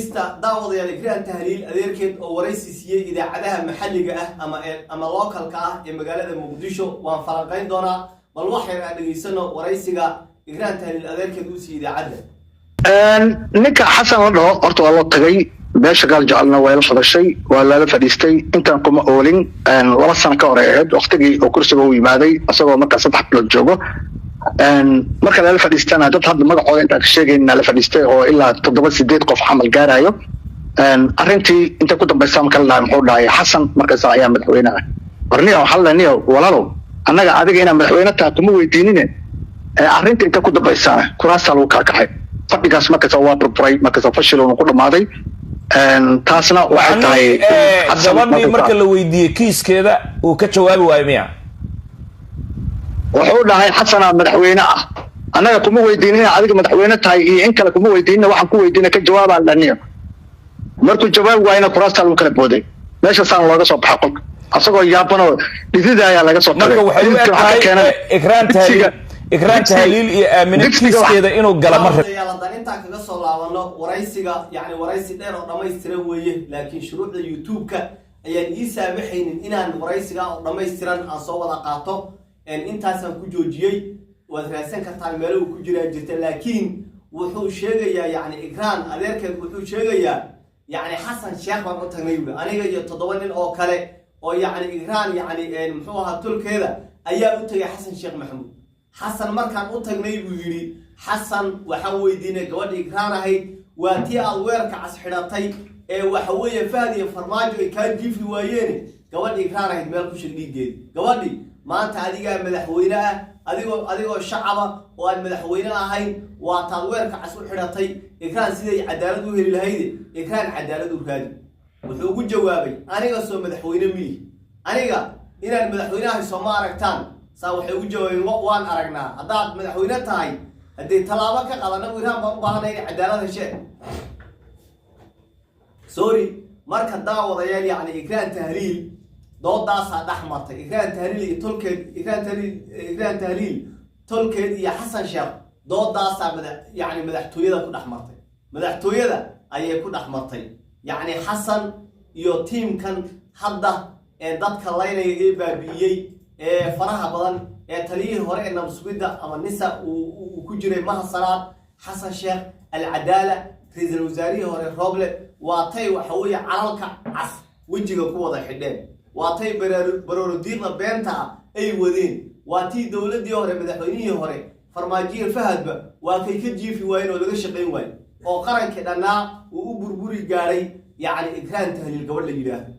dhagaysta daawadayaal Ikraan Tahliil adeerkeed oo waraysi siiyay idaacadaha maxalliga ah ama localka ah ee magaalada Muqdisho waan falanqayn doonaa bal waxaan dhageysano waraysiga Ikraan Tahliil adeerkeed uu siiyay idaacada ninka xasan wadho horta waa loo tagay meesha gaal jacalna waa la fadhishay waa la fadhiistay intaan kuma oolin 2 sano ka hor ahayd waqtigii oo kursiga uu yimaaday asagoo markaa 3 bilood joogo marka la fadhiistana dad hadda magacooda inta ka sheegayna la fadhiistay oo ilaa 7-8 qof xamal gaarayo arintii inta ku dambaysan kala la muxuu dhahay xasan markaas ayaa madaxweynaha warniyo xalaniyo walaalow annaga adiga inaan madaxweyne taa kuma weydiinine arintii inta ku dambaysan kuraasta lagu kacay fadhigaas markaas waa burburay markaas fashil uu ku dhamaaday taasna waxay tahay gabadhii marka la weydiiyay kiiskeeda uu ka jawaabi waayay miya wuxuu dhahay xasan madaxweyne ah anaga kuma weydiinina adiga madaxweyne tahay iyo in kale kuma weydiinina waxaan ku weydiinay ka jawaab aan dhaniyo markuu jawaab waayna kuraasta lagu kala booday meesha saan looga soo baxay qolka asagoo yaabano dhidida ayaa laga soo marka waxay Ikraan Tahliil iyo Aamina kiiskeeda inuu gala mar yaalan inta kaga soo laabano waraysiga yani waraysi dheer oo dhameystiran weeye laakiin shuruucda YouTube-ka ayaan ii saamaxaynin inaan waraysiga oo dhameystiran aan soo wada qaato intaasaan ku joojiyay waad raadsan kartaan meel uu ku jiraa jirta laakiin wuxuu sheegayaa yani Ikraan adeerkeed wuxuu sheegayaa yani Xasan Sheekh baan u tagnay aniga iyo 7 nin oo kale oo yani Ikraan yani muxuu ahaa tulkeeda ayaa u tagay Xasan Sheekh Maxamuud حسن مركان أنتجني بيجري حسن وحويدين جواد إكران هاي واتي الويرك عسحرتي وحوي فادي فرماجو كان جي في وياني جواد إكران هاي مالكوش الجديد جوادي ما أنت هذيك ملحوينا هذيك الشعبة والملحوينا هاي واتالويرك عسحرتي إكران سيدي عدالة وهي الهيدي إكران عدالة وهادي وحوج جوابي أنا قصو ملحوينا مي أنا إن الملحوينا هاي سماركتان سأوحي وجهي وان أرجنا هذا مدحوينة تاي هدي طلابك قالنا ويرهم بحنا عدالة الشيء سوري مركز دعوة ضيالي يعني إكران تهليل ضد داسة أحمر إكران تهليل إكران تهليل تلكد يا حسن شاب ضد داسة يعني مدحتوية كون أحمر مدحتوية أي يكون أحمر يعني حسن يو تيم كان حدا ضد كلاينا يجيب بيجي faraha badan taliyii hore ee nabsugida ama nisa uu ku jiray mahasanaad Xasan Sheekh al-Adaala ra'iisul wasaarihi hore Roble waatay waxa weeye calalka cas wajiga ku wada xidheen waatay baroorudiiqda beenta ay wadeen waatii dawladii hore madaxweynihii hore farmaajiye Fahadba waa kay ka jiifi waayeen oo laga shaqeyn waayay oo qaranka dhanaa uu u burburi gaaray yaani Ikraan Tahliil gabadh la yiraahdo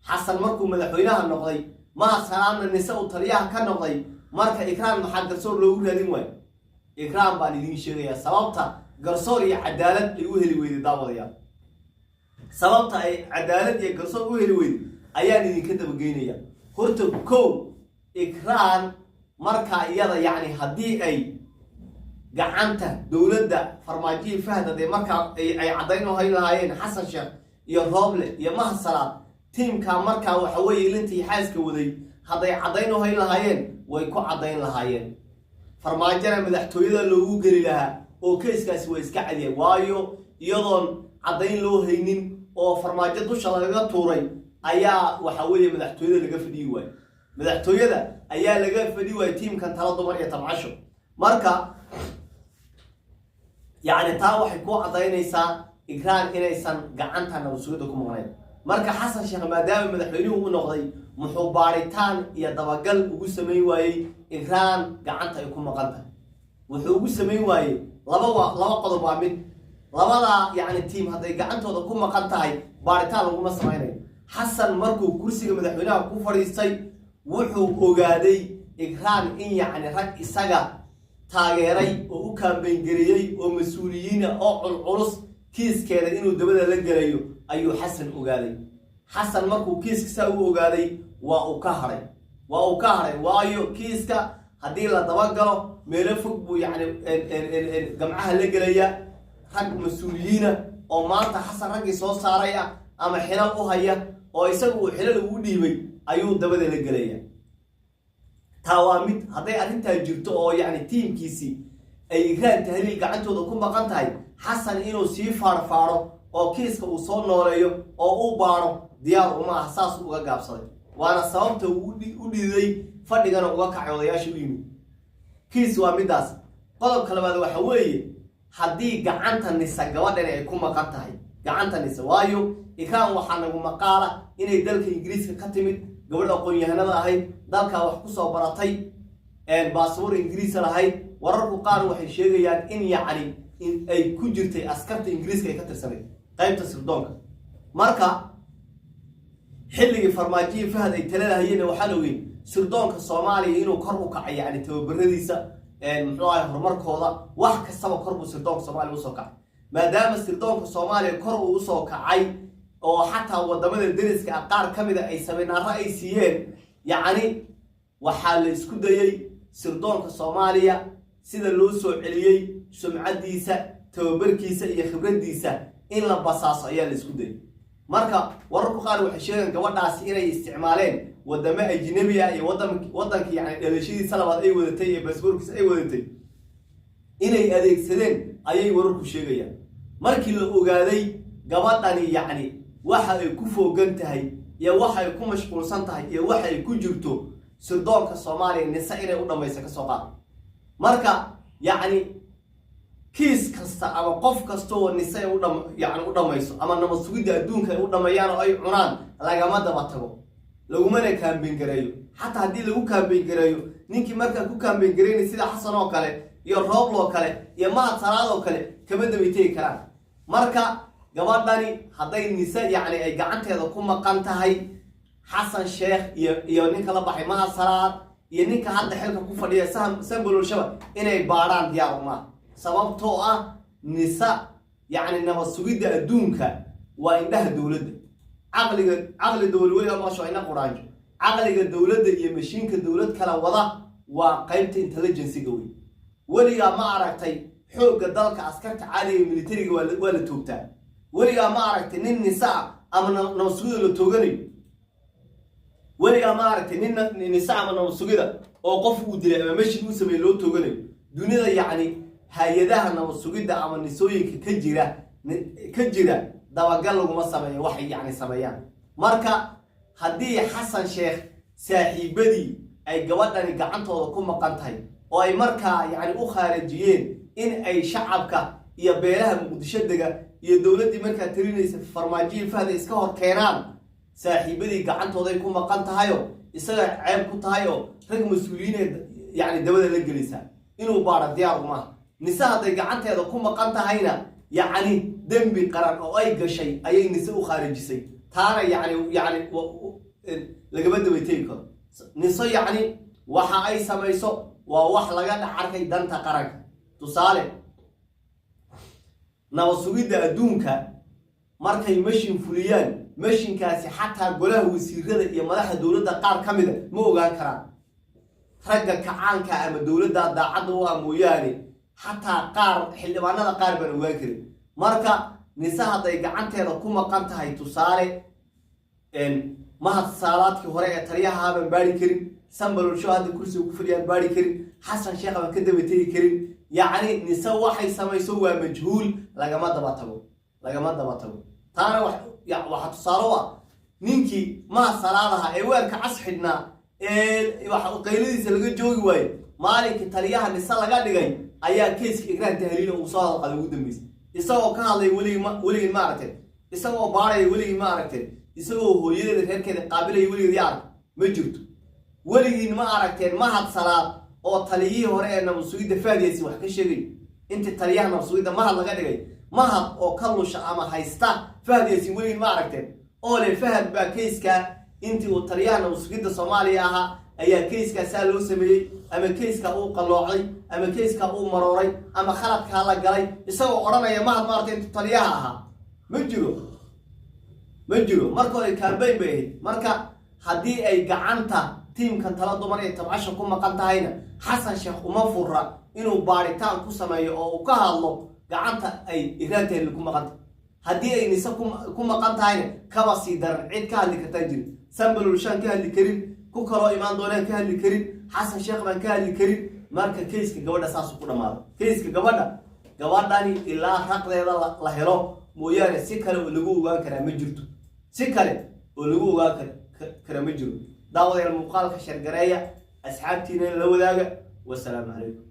Xasan markuu madaxweynaha noqday ما سلامنا النساء وطريقها كنقضي مركا إكرام محل قرصور لو يقول هذين وين إكرام بالدين شريعة سببتها قرصوري عدالة لوهي الويد داوضيا سببتها عدالة يا قرصور وهي الويد أيان اللي كتب جينية هرتب كو إكرام مركا يلا يعني هدي أي قعنته دولة فرماجي فهد دي مركا أي عدينه هاي لهايين حسن شيخ يا رابل يا مهصلات تيم كان مركا وحوي لنتي حاسك ودي هذا عدينه هاي لهايين ويكو عدين لهايين فرماجنا مدحتويدا لوغو غري لها او كيسكاس way iska cadiyay waayo iyadoon cadayn loo haynin oo farmaajo dusha laga tuuray ayaa waxa weeye madaxtooyada laga fadhiyay way madaxtooyada ayaa laga fadhiyay way teamkan tala dumar iyo tabcasho marka yaani taa waxay ku cadaynaysaa Ikraan inaysan gacanta nabsuuda ku maqnayn marka Xasan Sheekh maadaama madaxweynuhu uu noqday muxuu baaritaan iyo dabagal ugu sameey waayay Ikraan gacanta ay ku maqantahay wuxuu ugu sameey waayay laba qodob waa mid labada yaani team haday gacantooda ku maqan tahay baaritaan lagu ma sameeyay Xasan markuu kursiga madaxweynaha ku fariistay wuxuu ogaaday Ikraan in yaani rag isaga taageeray oo u kaambeyn gareeyay oo mas'uuliyiin oo culus kiiskeeda inuu dabada la galayo ayuu Xasan ogaaday Xasan markuu kiiska uu ogaaday waa uu ka haray waayo kiiska hadii la daba galo meel fog buu yaani jamcaha la galaya rag mas'uuliyiin oo maanta Xasan ragii soo saaraya ama xilal u haya oo isagu xilal ugu dhiibay ayuu dabada la galaya tawaamid haday arinta jirto oo yaani teamkiisi ay Ikraan Tahliil gacantooda ku maqan tahay حسن إنه سيفار فارو أو كيسك وصلنا أو بارو ديار وما أحساس وقاب صدق وأنا صومت ودي ذي فدي أنا وقع وياش ويمي كيس ومداس قلب كلمة وحوي حدي قعنت النساء جوادنا يكون مقطعي قعنت النساء وايو إكرام وحنا ومقالة إن يدلك إنجليز كتمت قبل أقول يهنا هاي دلك وحكوسة وبراتي الباسبور إنجليزي هاي ورركو قارو وحي شيغيان إن يعني إن أي كجرتي أسكرت إنجليز كي كتر سنة قيمة سردونك marka xilligii farmaajiye fahad ay talada hayeen waxa la weyn sirdoonka Soomaaliya inuu kor u kacay yani tababaradiisa muxuu ahay horumarkooda wax kastaba kor u sirdoonka Soomaaliya u soo kacay maadaama sirdoonka Soomaaliya kor u soo kacay oo xataa wadamada dariska qaar kamida ay sameeyaan ra'iisiyeen yani waxa la isku dayay sirdoonka Soomaaliya sida loo soo celiyay sumcadiisa tababarkiisa iyo khibradiisa in la basaaso ayaa la isku dayay marka wararku qaar waxay sheegan gabadhaas inay isticmaaleen wadamo ajnabi ah iyo wadanka yani dhalashadiisa labaad ay wadatay iyo baasaboorkiisa ay wadatay inay adeegsadeen ayay wararku sheegayaan markii la ogaaday gabadhani yani waxa ay ku foogan tahay iyo waxa ay ku mashquulsan tahay iyo waxa ay ku jirto sirdoonka Soomaaliya nisa inay u dhamayso ka soo qaad marka yani kiis kasta ama qof kasta oo nisa u dhamayso ama nabad sugidda adduunka u dhamayaan oo ay cunaan lagama daba tago laguma kaambeyn gareeyo hatta hadii lagu kaambeyn gareeyo ninkii marka ku kaambeyn gareeyay sida Xasan oo kale iyo Roob oo kale iyo Mahad Salaad oo kale kama dabaytay karaan marka gabadhani haday nisa yani ay gacanteeda ku maqan tahay Xasan Sheekh iyo ninka la baxay Mahad Salaad iyo ninka hadda xilka ku fadhiya Sambul Shaba inay baaraan diyaar uma sababtoo ah nisa yani nabad sugidda adduunka waa indhaha dawladda aqli dawladda ma soo ina quraanjo aqliga dawladda iyo mashiinka dawlad kala wada waa qaybta intelligence-ga waliga ma aragtay xoogga dalka askarta caadiga militariga waa la toogtaa waliga ma aragtay nin nisa ama nabad sugidda la tooganayo waliga ma aragtay nin nisa ama nabad sugidda oo qof uu dilay ama mashiin uu sameeyay loo tooganayo dunida yani hay'adaha nabad sugidda ama nisooyinka ka jira dabagal laguma sameeyo wax yani sameeyaan marka hadii Xasan Sheekh saaxiibadii ay gabadhani gacantooda ku maqan tahay oo ay marka yani u khaarijiyeen in ay shacabka iyo beelaha Muqdisho daga iyo dawladii marka tirinaysa farmaajiye fahad iska hor keenaan saaxiibadii gacantooda ku maqan tahay oo isaga ceeb ku tahay oo rag mas'uuliyiin yani dawladda la gelisa inuu baara diyaar uma nisa haday gacanteeda ku maqan tahayna yani dambi qaran oo ay gashay ayay nisa u khaarijisay taana yani lagaba dabaytay karo nisa yani waxa ay samayso waa wax laga dhaxarkay danta qaranka tusaale nabad sugidda adduunka markay mashin fuliyaan mashinkaasi xataa golaha wasiirada iyo madaxda dawladda qaar kamida ma ogaan karaan ragga kacaanka ama dawladda daacadda u amooyaane حتى قار حلبانada qaar baan ogaan karin marka nisa haday gacanteeda ku maqan tahay tusaale Mahad Salaadkii hore ee taliyaha baan baari karin Sambul Shaba kursi ku fadhiyaan baari karin Xasan Sheekh baan ka dabatay karin yani nisa waxay samayso waa majhuul lagama daba tago taana waxa tusaale waa ninkii Mahad Salaadaha ee weerka casxidna waxa qayladiisa laga joogi waayo maalinka taliyaha nisa laga dhigay ayaa kiiska Ikraan Tahliil oo soo hadalay ugu dambeysay isagoo ka hadlay wali ma aragtay isagoo baaray wali ma aragtay isagoo hooyadeeda reerkeeda qaabilay wali yaar ma jirto wali ma aragtay Mahad Salaad oo taliyihii hore ee nabad sugidda faadiyay wax ka sheegay inta taliyaha nabad sugidda Mahad laga dhigay Mahad oo ka lusha ama haysta faadiyay wali ma aragtay oo le fahad ba kiiska intii uu taliyaha nabad sugidda Soomaaliya ahaa ayaa kiiska loo sameeyay ama kiiska uu qaloocay ama kiiska uu marooray ama khaladka la galay isagoo oranaya Mahad maartay inta taliyaha ahaa ma jiro marka ay campaign bay marka hadii ay gacanta teamkan tala dumar ee tabcasho ku maqan tahayna Xasan Sheekh uma furra inuu baaritaan ku sameeyo oo uu ka hadlo gacanta ay iraanteed ku maqan hadii ay nisa ku maqan tahayna kaba sii daran cid ka hadli kartaa jir Sambul Shan ka hadli karin ku kala imaan doonaan ka hadli karin Xasan Sheekh baan ka hadli karin marka kiiska gabadha saas ku dhamaado kiiska gabadha gabadhani ilaa raqdeeda la helo mooyaane si kale oo lagu ogaan karaa ma jirto si kale oo lagu ogaan karaa ma jiro daawadayaal muuqaalka shargareeya asxaabtiina la wadaaga wassalaamu calaykum